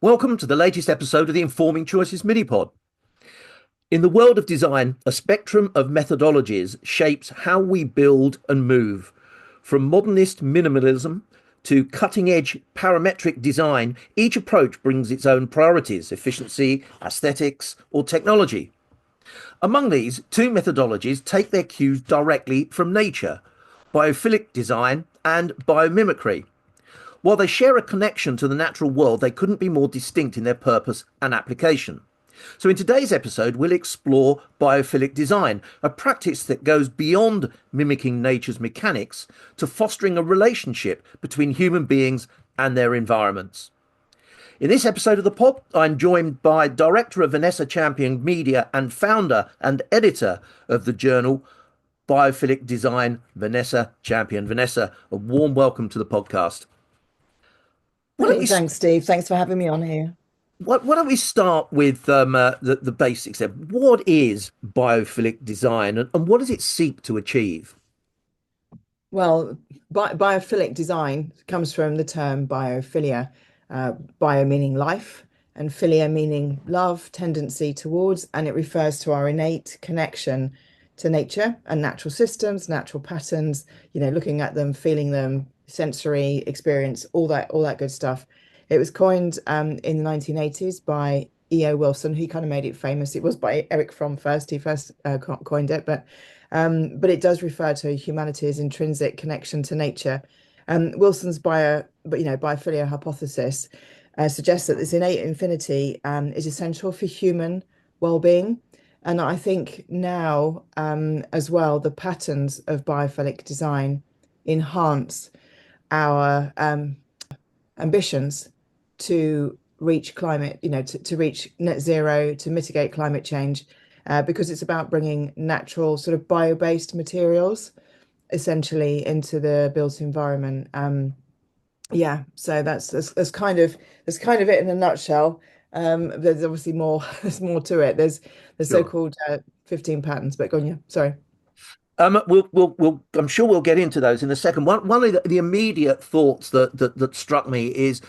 Welcome to the latest episode of the Informing Choices mini-pod. In the world of design, a spectrum of methodologies shapes how we build and move. From modernist minimalism to cutting-edge parametric design, each approach brings its own priorities, efficiency, aesthetics, or technology. Among these, two methodologies take their cues directly from nature: biophilic design and biomimicry. While they share a connection to the natural world, they couldn't be more distinct in their purpose and application. So in today's episode, we'll explore biophilic design, a practice that goes beyond mimicking nature's mechanics to fostering a relationship between human beings and their environments. In this episode of the pod, I'm joined by Director of Vanessa Champion Media and founder and editor of the journal Biophilic Design, Vanessa Champion. Vanessa, a warm welcome to the podcast. Thanks, Steve. Thanks for having me on here. Why don't we start with the basics then? What is biophilic design and what does it seek to achieve? Well, biophilic design comes from the term biophilia, bio meaning life, and philia meaning love, tendency towards, and it refers to our innate connection to nature and natural systems, natural patterns, looking at them, feeling them, sensory experience, all that good stuff. It was coined in the 1980s by E.O. Wilson. He kind of made it famous. It was by Eric Fromm first. He first coined it, but it does refer to humanity's intrinsic connection to nature. Wilson's biophilia hypothesis suggests that this innate infinity is essential for human well-being. And I think now, as well, the patterns of biophilic design enhance our ambitions to reach climate, to reach net zero, to mitigate climate change, because it's about bringing natural sort of bio-based materials essentially into the built environment. So that's kind of it in a nutshell. There's obviously more. There's more to it. There's the Sure. so-called 15 patterns. But go on, yeah. Sorry. I'm sure we'll get into those in a second. One of the immediate thoughts that struck me is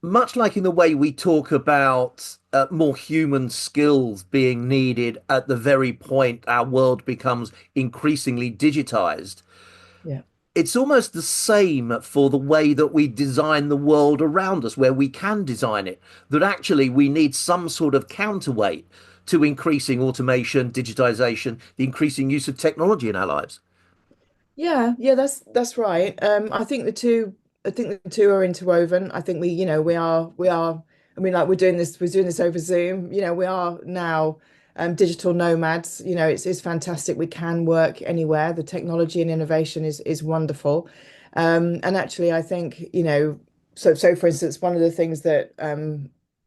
much like in the way we talk about more human skills being needed at the very point our world becomes increasingly digitized. Yeah. It's almost the same for the way that we design the world around us, where we can design it, that actually we need some sort of counterweight to increasing automation, digitization, the increasing use of technology in our lives. Yeah, that's right. I think the two are interwoven. I think we are. I mean, like we're doing this over Zoom. We are now digital nomads. It's fantastic. We can work anywhere. The technology and innovation is wonderful. And actually, I think, so for instance, one of the things that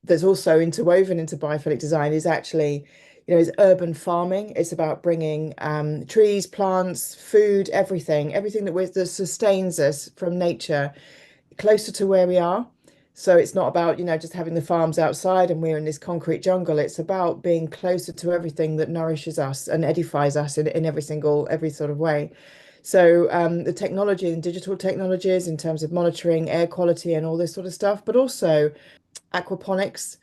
that's also interwoven into biophilic design is actually, is urban farming. It's about bringing trees, plants, food, everything that sustains us from nature closer to where we are. So it's not about, just having the farms outside and we're in this concrete jungle. It's about being closer to everything that nourishes us and edifies us in every sort of way. So the technology and digital technologies in terms of monitoring air quality and all this sort of stuff, but also aquaponics,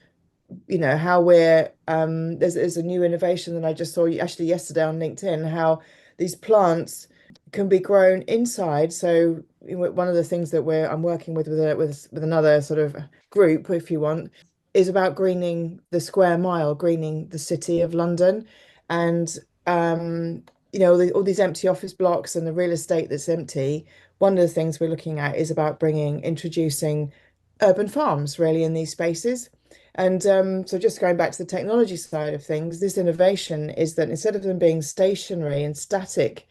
how we're there's a new innovation that I just saw actually yesterday on LinkedIn, how these plants can be grown inside. So one of the things that I'm working with another sort of group, if you want, is about greening the square mile, greening the city of London, and all these empty office blocks and the real estate that's empty. One of the things we're looking at is about introducing urban farms really in these spaces. And so just going back to the technology side of things, this innovation is that instead of them being stationary and static,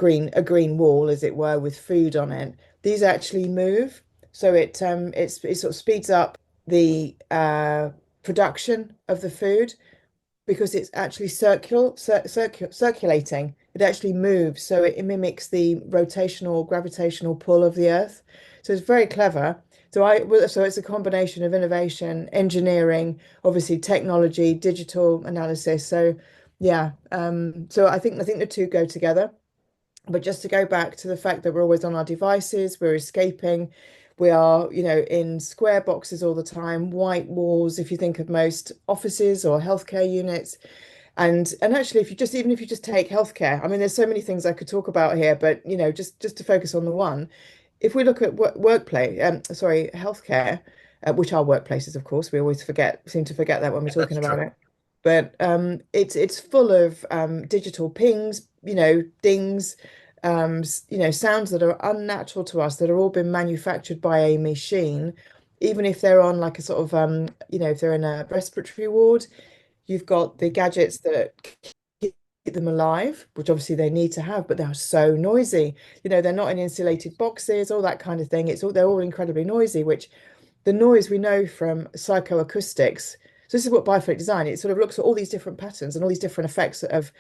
a green wall, as it were, with food on it, these actually move. So it sort of speeds up the production of the food because it's actually circulating. It actually moves, so it mimics the rotational gravitational pull of the Earth. So it's very clever. So it's a combination of innovation, engineering, obviously technology, digital analysis. So yeah, so I think the two go together. But just to go back to the fact that we're always on our devices, we're escaping, We are, in square boxes all the time, white walls, if you think of most offices or healthcare units. And actually, if you just even if you just take healthcare, I mean, there's so many things I could talk about here, but just to focus on the one, if we look at workplace, sorry, healthcare, which are workplaces, of course, we always seem to forget that when we're That's talking about true. it. But it's full of digital pings, dings, sounds that are unnatural to us, that are all been manufactured by a machine, even if they're on like a sort of if they're in a respiratory ward. You've got the gadgets that keep them alive, which obviously they need to have, but they're so noisy. They're not in insulated boxes, all that kind of thing. They're all incredibly noisy, which the noise we know from psychoacoustics. So this is what biophilic design, it sort of looks at all these different patterns and all these different effects of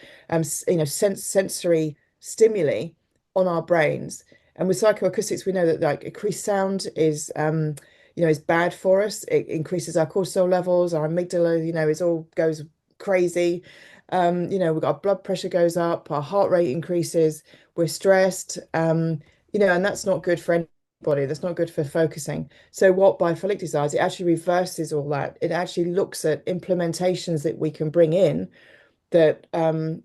sensory stimuli on our brains. And with psychoacoustics, we know that like increased sound is bad for us. It increases our cortisol levels, our amygdala, it all goes crazy. We've got our blood pressure goes up, our heart rate increases, we're stressed, and that's not good for anybody. That's not good for focusing. So what biophilic does, it actually reverses all that. It actually looks at implementations that we can bring in that I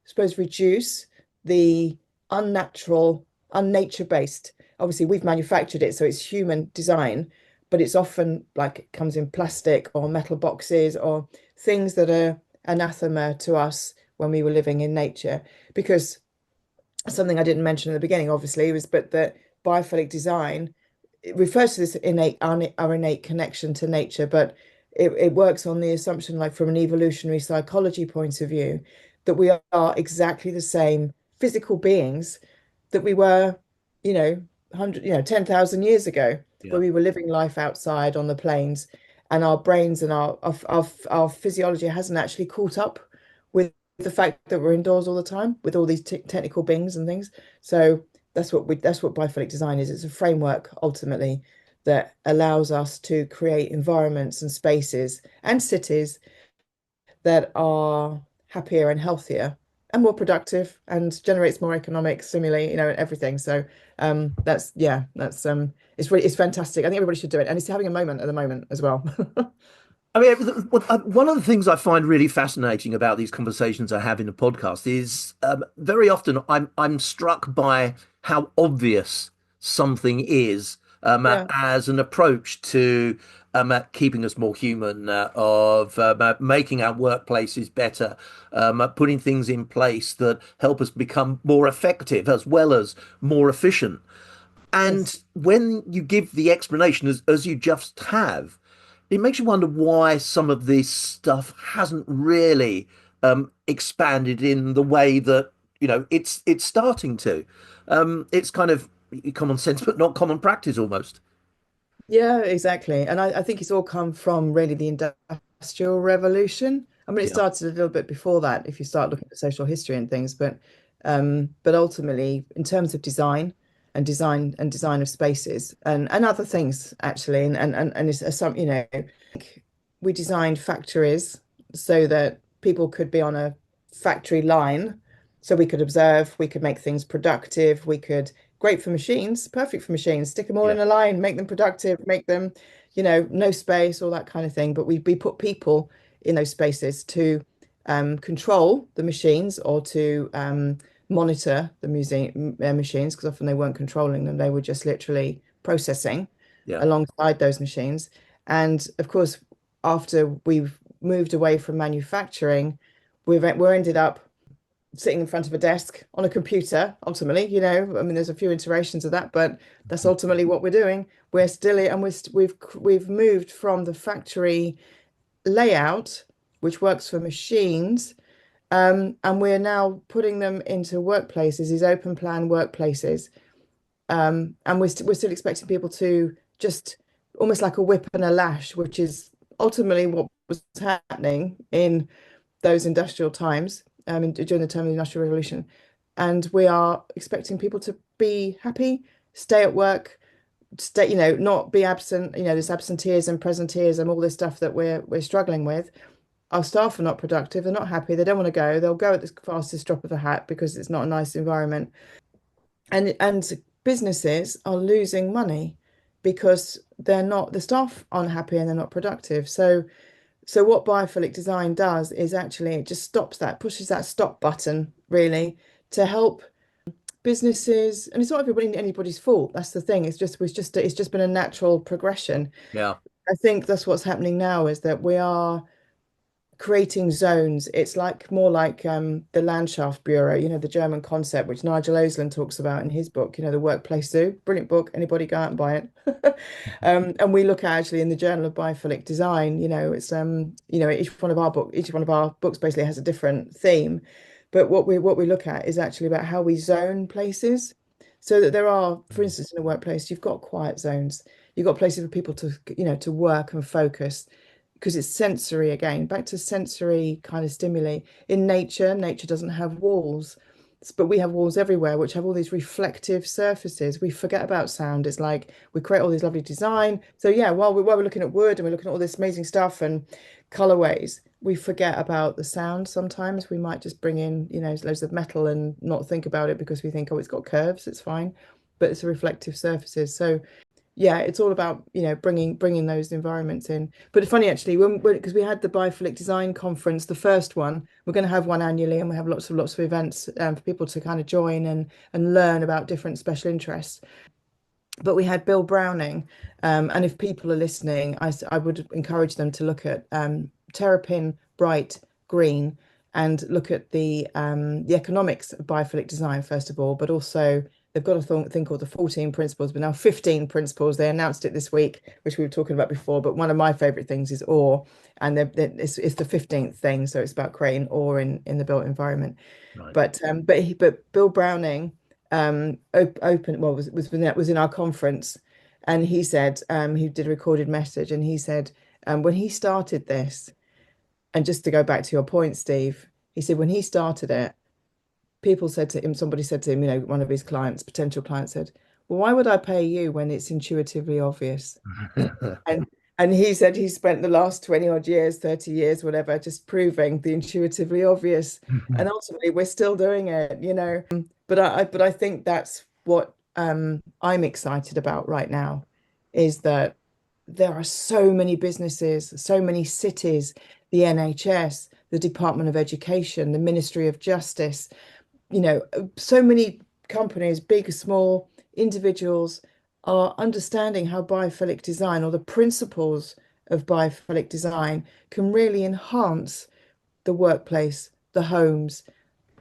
suppose reduce the unnatural, unnature-based. Obviously, we've manufactured it, so it's human design, but it's often like it comes in plastic or metal boxes or things that are anathema to us when we were living in nature. Because something I didn't mention at the beginning, obviously, was but that biophilic design, it refers to this our innate connection to nature, but it works on the assumption, like from an evolutionary psychology point of view, that we are exactly the same physical beings that we were, 10,000 years ago, Yeah. where we were living life outside on the plains, and our brains and our physiology hasn't actually caught up with the fact that we're indoors all the time with all these technical bings and things. So that's what biophilic design is. It's a framework ultimately that allows us to create environments and spaces and cities that are happier and healthier and more productive and generates more economic stimuli, and everything. So it's fantastic. I think everybody should do it, and it's having a moment at the moment as well. I mean, one of the things I find really fascinating about these conversations I have in the podcast is very often I'm struck by how obvious something is Yeah, as an approach to keeping us more human, of making our workplaces better, putting things in place that help us become more effective as well as more efficient. yes. And when you give the explanation as you just have, it makes you wonder why some of this stuff hasn't really expanded in the way that it's starting to. It's kind of common sense, but not common practice almost. Yeah, exactly. And I think it's all come from really the Industrial Revolution. I mean, it Yeah, started a little bit before that if you start looking at social history and things, but ultimately in terms of design of spaces and other things actually, and it's some, we designed factories so that people could be on a factory line, so we could observe, we could make things productive, we could great for machines, perfect for machines, stick them all yeah, in a line, make them productive, make them, no space, all that kind of thing. But we put people in those spaces to control the machines or to monitor the museum machines, because often they weren't controlling them, they were just literally processing yeah, alongside those machines. And of course, after we've moved away from manufacturing, we're ended up sitting in front of a desk on a computer, ultimately, I mean, there's a few iterations of that, but that's ultimately what we're doing. We're still, and we've moved from the factory layout, which works for machines, and we're now putting them into workplaces, these open plan workplaces. And we're still expecting people to just almost like a whip and a lash, which is ultimately what was happening in those industrial times, during the time of the Industrial Revolution. And we are expecting people to be happy, stay at work, stay, not be absent, this absenteeism, presenteeism, all this stuff that we're struggling with. Our staff are not productive, they're not happy, they don't want to go, they'll go at the fastest drop of a hat because it's not a nice environment. And businesses are losing money because the staff aren't happy and they're not productive. So what biophilic design does is actually it just stops that, pushes that stop button really to help businesses. And it's not everybody anybody's fault. That's the thing. It's just been a natural progression. Yeah. I think that's what's happening now is that we are creating zones. It's like more like the Landschaft Bureau, the German concept, which Nigel Osland talks about in his book, the Workplace Zoo. Brilliant book. Anybody go out and buy it. And we look at actually in the Journal of Biophilic Design, it's each one of our books basically has a different theme. But what we look at is actually about how we zone places. So that there are, for instance, in a workplace, you've got quiet zones. You've got places for people to work and focus because it's sensory again, back to sensory kind of stimuli. In nature doesn't have walls, but we have walls everywhere, which have all these reflective surfaces. We forget about sound. It's like we create all these lovely design. So yeah, while we're looking at wood and we're looking at all this amazing stuff and colorways, we forget about the sound. Sometimes we might just bring in, loads of metal and not think about it because we think, oh, it's got curves, it's fine, but it's the reflective surfaces. So yeah, it's all about, bringing those environments in. But it's funny actually, because we had the Biophilic Design Conference, the first one, we're going to have one annually, and we have lots of events for people to kind of join and learn about different special interests. But we had Bill Browning, and if people are listening, I would encourage them to look at Terrapin Bright Green and look at the economics of biophilic design first of all, but also they've got a thing called the 14 principles, but now 15 principles. They announced it this week, which we were talking about before. But one of my favorite things is awe, and it's the 15th thing, so it's about creating awe in the built environment. Right. But Bill Browning open well was in our conference, and he said he did a recorded message, and he said when he started this, and just to go back to your point, Steve, he said when he started it, somebody said to him, one of his clients, potential clients said, well, why would I pay you when it's intuitively obvious? And and he said he spent the last 20 odd years, 30 years, whatever, just proving the intuitively obvious. And ultimately we're still doing it. But I think that's what I'm excited about right now is that there are so many businesses, so many cities, the NHS, the Department of Education, the Ministry of Justice, so many companies, big, small, individuals are understanding how biophilic design or the principles of biophilic design can really enhance the workplace, the homes,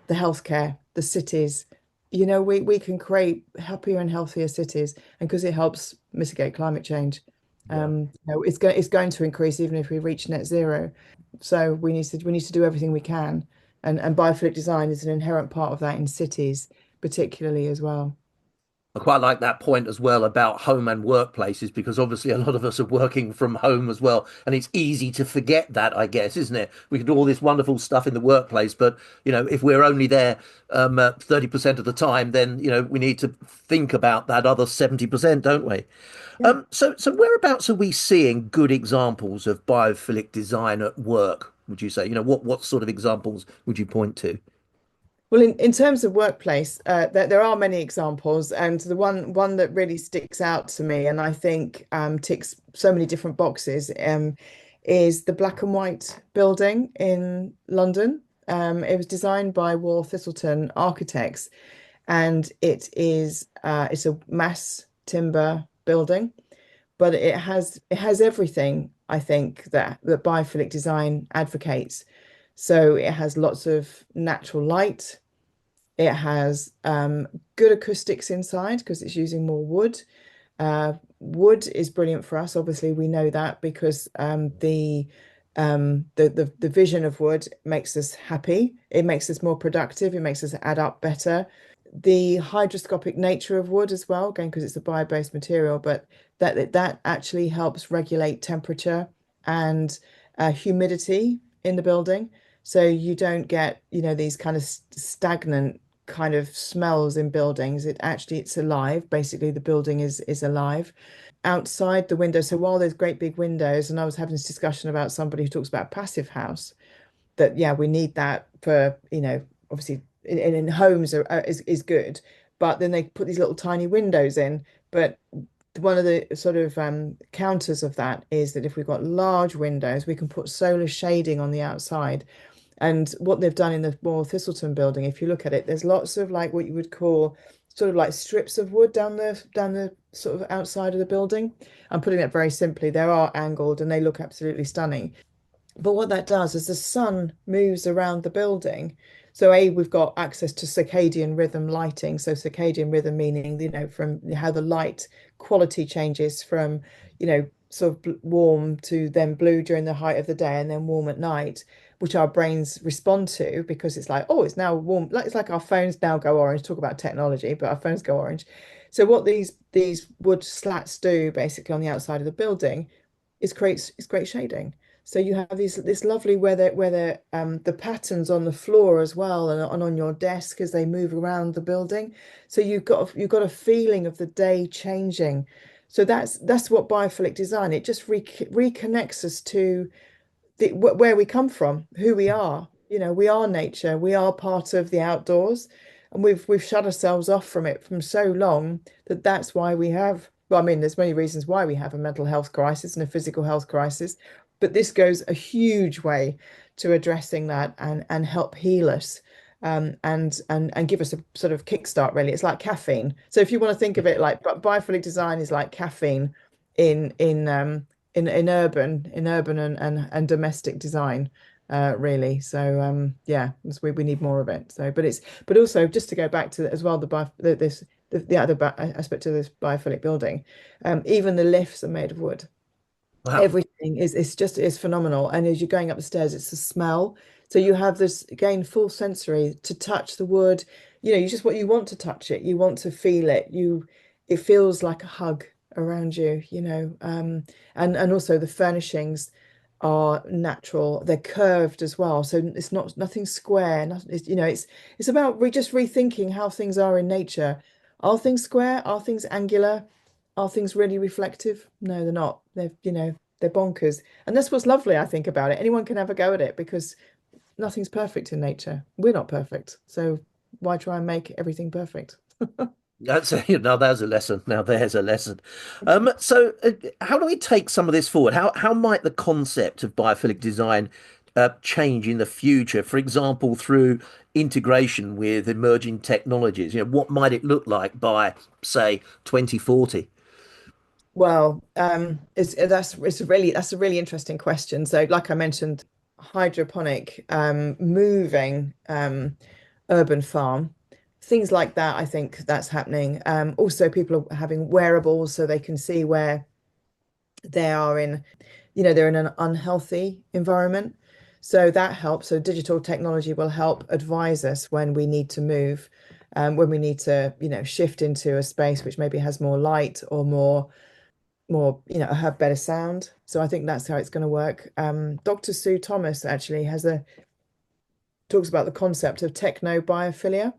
the healthcare, the cities. We can create happier and healthier cities, and because it helps mitigate climate change. Yeah. It's going to increase even if we reach net zero. So we need to do everything we can, and biophilic design is an inherent part of that in cities, particularly as well. I quite like that point as well about home and workplaces because obviously a lot of us are working from home as well, and it's easy to forget that, I guess, isn't it? We can do all this wonderful stuff in the workplace, but if we're only there 30% of the time, then we need to think about that other 70%, don't we? Yeah. So whereabouts are we seeing good examples of biophilic design at work, would you say? What sort of examples would you point to? Well, in terms of workplace, there are many examples, and the one that really sticks out to me, and I think ticks so many different boxes, is the black and white building in London. It was designed by Wall Thistleton Architects, and it's a mass timber building, but it has everything I think that biophilic design advocates. So it has lots of natural light. It has good acoustics inside because it's using more wood. Wood is brilliant for us. Obviously, we know that because the vision of wood makes us happy. It makes us more productive. It makes us add up better. The hygroscopic nature of wood as well, again, because it's a bio-based material, but that actually helps regulate temperature and humidity in the building. So you don't get, these kind of stagnant kind of smells in buildings. It's alive. Basically, the building is alive. Outside the window, so while there's great big windows, and I was having this discussion about somebody who talks about passive house, that yeah, we need that for, obviously in homes is good, but then they put these little tiny windows in, but one of the sort of counters of that is that if we've got large windows, we can put solar shading on the outside. And what they've done in the Royal Thistleton building, if you look at it, there's lots of like what you would call sort of like strips of wood down the sort of outside of the building. I'm putting it very simply. They are angled and they look absolutely stunning. But what that does is the sun moves around the building. So we've got access to circadian rhythm lighting. So circadian rhythm meaning, from how the light quality changes from, sort of warm to then blue during the height of the day and then warm at night, which our brains respond to because it's like, oh, it's now warm. Like it's like our phones now go orange. Talk about technology, but our phones go orange. So what these wood slats do basically on the outside of the building is create shading. So you have this lovely the patterns on the floor as well and on your desk as they move around the building. So you've got a feeling of the day changing. So that's what biophilic design. It just reconnects us to where we come from, who we are. We are nature. We are part of the outdoors, and we've shut ourselves off from it from so long that's why we have. Well, I mean, there's many reasons why we have a mental health crisis and a physical health crisis, but this goes a huge way to addressing that and help heal us. And give us a sort of kickstart, really. It's like caffeine. So if you want to think of it like biophilic design is like caffeine in in urban and domestic design, really. So yeah, we need more of it. So but also just to go back to as well the other aspect of this biophilic building, even the lifts are made of wood. Wow. Everything is phenomenal. And as you're going up the stairs, it's the smell. So you have this again full sensory to touch the wood. You just what you want to touch it, you want to feel it. It feels like a hug around you. And also the furnishings are natural. They're curved as well. So it's not nothing square. It's about just rethinking how things are in nature. Are things square? Are things angular? Are things really reflective? No, they're not. They're bonkers. And that's what's lovely, I think, about it. Anyone can have a go at it because nothing's perfect in nature. We're not perfect. So why try and make everything perfect? That's now there's a lesson. Now there's a lesson. So how do we take some of this forward? How might the concept of biophilic design change in the future? For example, through integration with emerging technologies. What might it look like by, say, 2040? Well, that's a really interesting question. So, like I mentioned, hydroponic, moving, urban farm, things like that. I think that's happening. Also, people are having wearables so they can see where they are they're in an unhealthy environment. So that helps. So digital technology will help advise us when we need to move, when we need to, shift into a space which maybe has more light or more, have better sound. So I think that's how it's going to work. Dr. Sue Thomas actually talks about the concept of technobiophilia.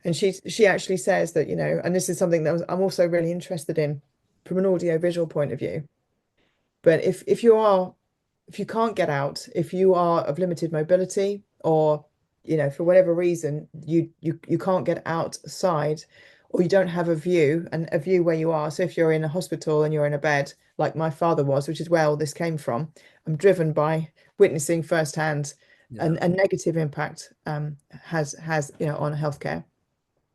And she actually says that, and this is something that I'm also really interested in from an audio visual point of view. But if you can't get out, if you are of limited mobility, or for whatever reason you can't get outside, or you don't have a view where you are. So if you're in a hospital and you're in a bed, like my father was, which is where all this came from, I'm driven by witnessing firsthand Yeah. a negative impact has on healthcare.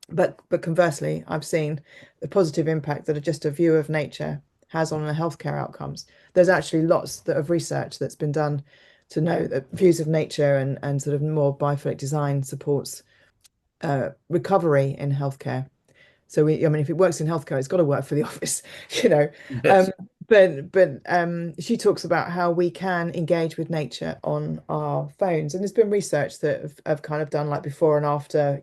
But conversely, I've seen the positive impact that just a view of nature has on the healthcare outcomes. There's actually lots of research that's been done to know that views of nature and sort of more biophilic design supports recovery in healthcare. So I mean, if it works in healthcare, it's got to work for the office, you know. Um, Yes. but she talks about how we can engage with nature on our phones, and there's been research that have kind of done like before and after,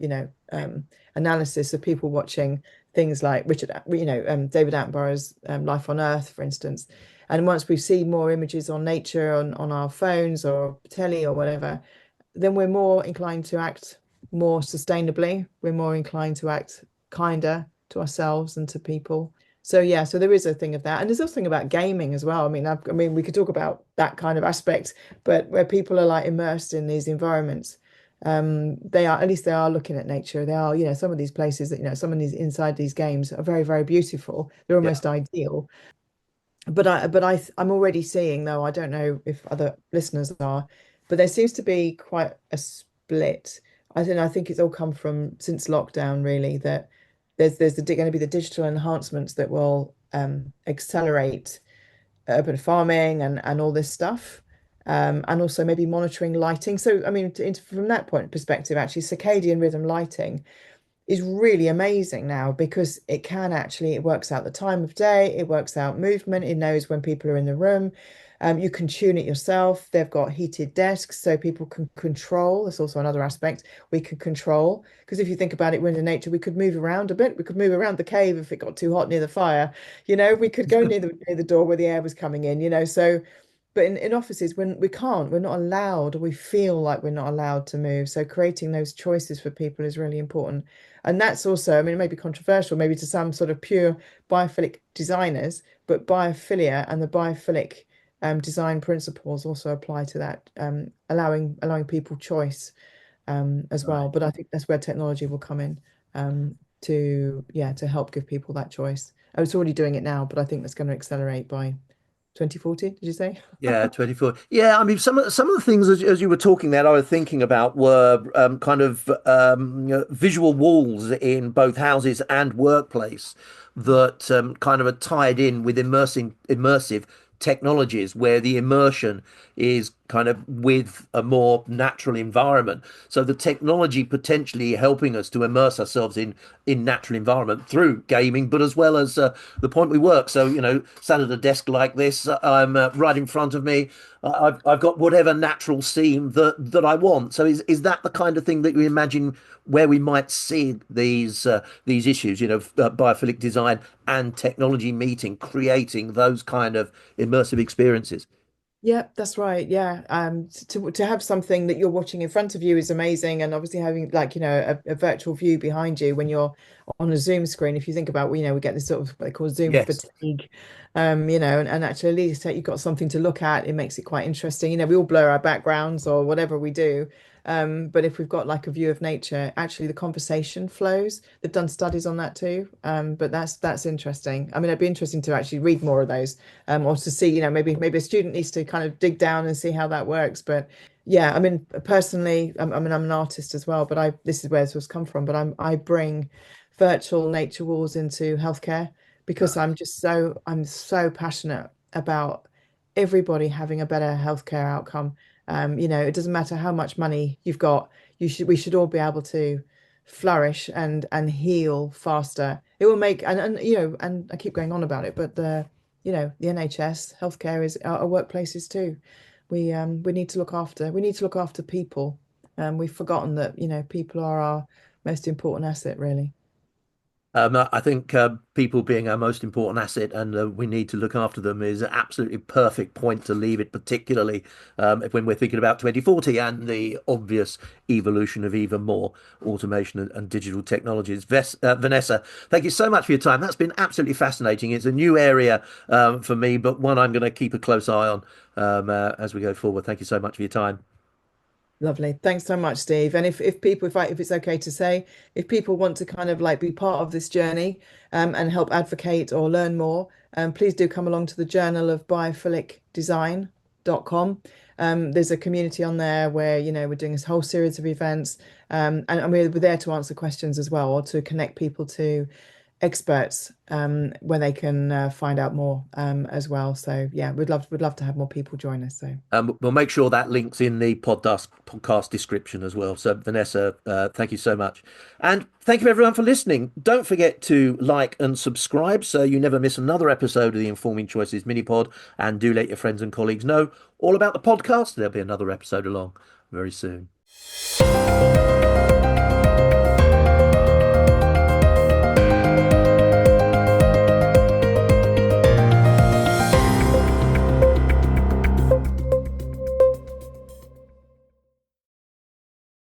analysis of people watching things like David Attenborough's Life on Earth, for instance. And once we see more images on nature on our phones or telly or whatever, then we're more inclined to act more sustainably. We're more inclined to act kinder to ourselves and to people. So yeah, so there is a thing of that, and there's also a thing about gaming as well. I mean, we could talk about that kind of aspect, but where people are like immersed in these environments, They are, at least they are looking at nature. They are, some of these places that, some of these inside these games are very, very beautiful. They're Yeah. almost ideal. I'm already seeing, though, I don't know if other listeners are, but there seems to be quite a split. I think it's all come from since lockdown, really, that there's going to be the digital enhancements that will accelerate urban farming and all this stuff. And also maybe monitoring lighting. So, I mean, from that point perspective, actually, circadian rhythm lighting is really amazing now because it works out the time of day, it works out movement, it knows when people are in the room. You can tune it yourself. They've got heated desks so people can control. That's also another aspect we can control. Because if you think about it, we're in nature, we could move around a bit. We could move around the cave if it got too hot near the fire. We could go near the door where the air was coming in. So but in offices, when we're not allowed, or we feel like we're not allowed to move. So creating those choices for people is really important. And that's also, I mean, it may be controversial, maybe to some sort of pure biophilic designers, but biophilia and the biophilic design principles also apply to that, allowing people choice as well. Right. But I think that's where technology will come in to help give people that choice. I was already doing it now, but I think that's going to accelerate by 2040, did you say? Yeah, 24. Yeah, I mean, some of the things as you were talking that I was thinking about were kind of visual walls in both houses and workplace that kind of are tied in with immersive technologies where the immersion is kind of with a more natural environment. So the technology potentially helping us to immerse ourselves in natural environment through gaming, but as well as the point we work. So, sat at a desk like this, I'm right in front of me. I've got whatever natural scene that I want. So is that the kind of thing that you imagine where we might see these issues, biophilic design and technology meeting, creating those kind of immersive experiences? Yeah, that's right. Yeah. To have something that you're watching in front of you is amazing. And obviously having like, a virtual view behind you when you're on a Zoom screen, if you think about, we get this sort of what they call Zoom Yes. fatigue, and actually at least you've got something to look at. It makes it quite interesting. We all blur our backgrounds or whatever we do. But if we've got like a view of nature, actually the conversation flows. They've done studies on that too. But that's interesting. I mean, it'd be interesting to actually read more of those, or to see, maybe a student needs to kind of dig down and see how that works. But yeah, I mean, personally, I'm an artist as well, but this is where this was come from. But I bring virtual nature walls into healthcare because I'm so passionate about everybody having a better healthcare outcome. It doesn't matter how much money you've got, we should all be able to flourish and heal faster. It will make and I keep going on about it, but the NHS, healthcare is our workplaces too. We need to look after people. We've forgotten that, people are our most important asset, really. I think people being our most important asset and we need to look after them is an absolutely perfect point to leave it, particularly when we're thinking about 2040 and the obvious evolution of even more automation and digital technologies. Vanessa, thank you so much for your time. That's been absolutely fascinating. It's a new area for me, but one I'm going to keep a close eye on as we go forward. Thank you so much for your time. Lovely. Thanks so much, Steve. And if people, if it's okay to say, if people want to kind of like be part of this journey, and help advocate or learn more, please do come along to the Journal of Biophilicdesign.com. There's a community on there where, we're doing this whole series of events, and we're there to answer questions as well, or to connect people to experts, where they can find out more, as well. So yeah, we'd love to have more people join us. So We'll make sure that links in the podcast description as well. So, Vanessa, thank you so much. And thank you everyone for listening. Don't forget to like and subscribe so you never miss another episode of the Informing Choices mini pod. And do let your friends and colleagues know all about the podcast. There'll be another episode along very soon.